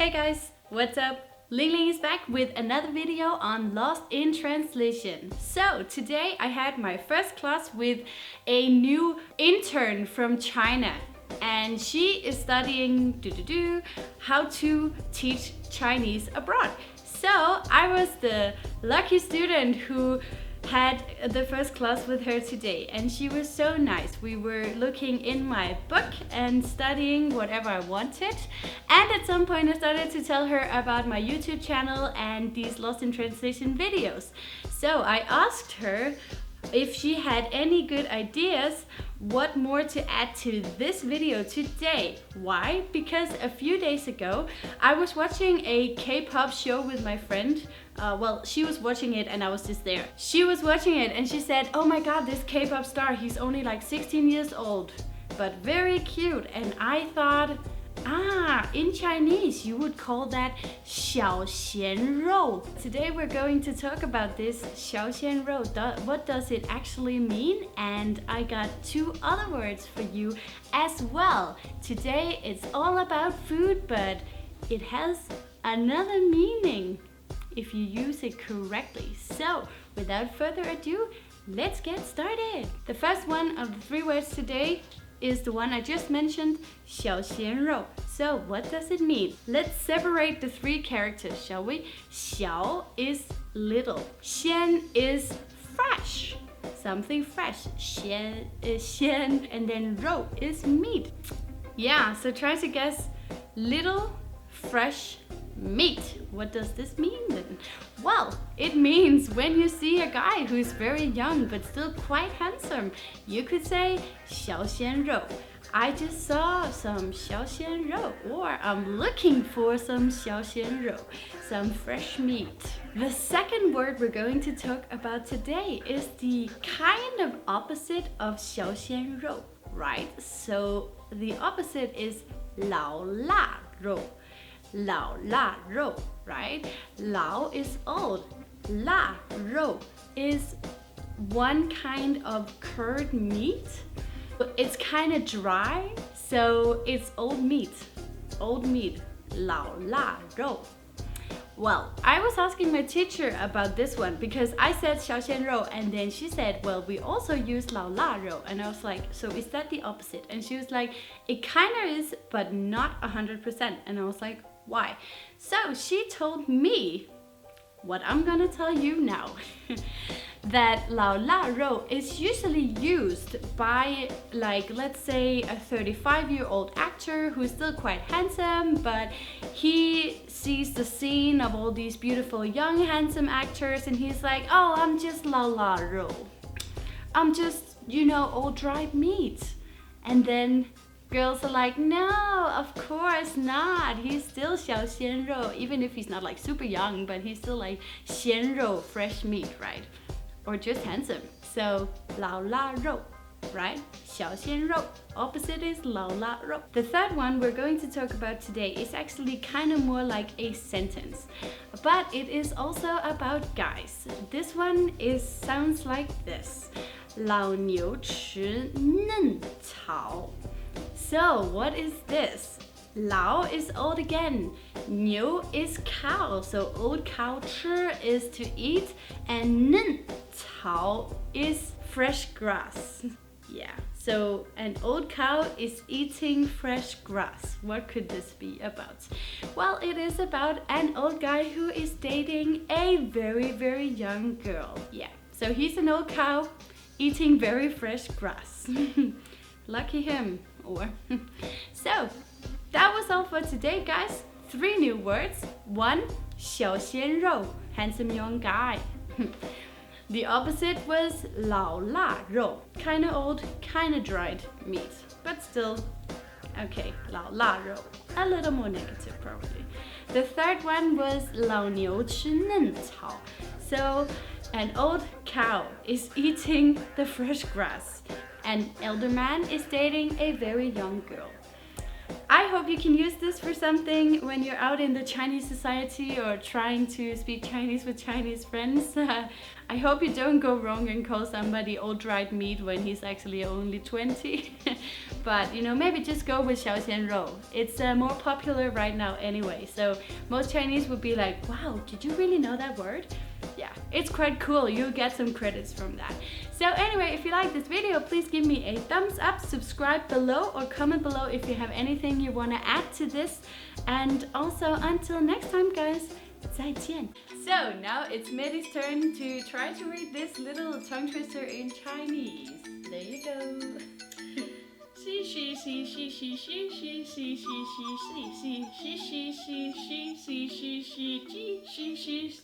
Hey guys, what's up? Lingling is back with another video on Lost in Translation. So today I had my first class with a new intern from China, and she is studying how to teach Chinese abroad. So I was the lucky student who had the first class with her today, and she was so nice. We were looking in my book and studying whatever I wanted, and at some point I started to tell her about my YouTube channel and these Lost in Translation videos. So I asked her if she had any good ideas what more to add to this video today. Why? Because a few days ago I was watching a K-pop show with my friend. Well, she was watching it and I was just there. She was watching it and she said, "Oh my god, this K-pop star, he's only like 16 years old, but very cute." And I thought, in Chinese you would call that 小鲜肉. Today we're going to talk about this 小鲜肉. What does it actually mean? And I got two other words for you as well. Today it's all about food, but it has another meaning if you use it correctly. So without further ado, let's get started. The first one of the three words today is the one I just mentioned, 小鲜肉. So what does it mean? Let's separate the three characters, shall we? 小 is little, 鲜 is fresh, something fresh, 鲜 is 鲜, and then 肉 is meat. Yeah, so try to guess little, fresh meat. What does this mean then? Well, it means when you see a guy who's very young but still quite handsome, you could say 小鲜肉. I just saw some 小鲜肉, or I'm looking for some 小鲜肉, some fresh meat. The second word we're going to talk about today is the kind of opposite of 小鲜肉, right? So the opposite is 老腊肉. 老腊肉, right? 老 is old. 腊肉 is one kind of curd meat. It's kind of dry, so it's old meat. Old meat. 老腊肉. Well, I was asking my teacher about this one because I said 小鲜肉 and then she said, well, we also use 老腊肉, and I was like, so is that the opposite? And she was like, it kind of is, but not 100%. And I was like, why? So she told me what I'm gonna tell you now. That 老腊肉 is usually used by, like, let's say a 35-year-old actor who's still quite handsome, but he sees the scene of all these beautiful young handsome actors and he's like, oh, I'm just 老腊肉. I'm just, old dried meat. And then girls are like, no, of course not. He's still 小鲜肉, even if he's not like super young, but he's still like 鲜肉, fresh meat, right? Or just handsome. So 老腊肉, right? 小鲜肉. Opposite is 老腊肉. The third one we're going to talk about today is actually kind of more like a sentence, but it is also about guys. This one sounds like this: 老牛吃嫩草. So what is this? 老 is old again. 牛 is cow. So old cow 吃 is to eat, and 嫩草 is fresh grass. Yeah. So an old cow is eating fresh grass. What could this be about? Well, it is about an old guy who is dating a very, very young girl. Yeah. So he's an old cow eating very fresh grass. Lucky him. So that was all for today, guys. 3 new words. 1, 小鲜肉, handsome young guy. The opposite was 老腊肉, kind of old, kind of dried meat, but still okay. 老腊肉, a little more negative probably. The third one was 老牛吃嫩草. So an old cow is eating the fresh grass. An elder man is dating a very young girl. I hope you can use this for something when you're out in the Chinese society or trying to speak Chinese with Chinese friends. I hope you don't go wrong and call somebody old dried meat when he's actually only 20. but you know, maybe just go with 小鲜肉. It's more popular right now anyway. So most Chinese would be like, wow, did you really know that word? Yeah, it's quite cool. You'll get some credits from that. So anyway, if you like this video, please give me a thumbs up, subscribe below, or comment below if you have anything you want to add to this. And also, until next time, guys, 再见. So now it's Medi's turn to try to read this little tongue twister in Chinese. There you go. She she she she she she she she she she she she she she she she she she she she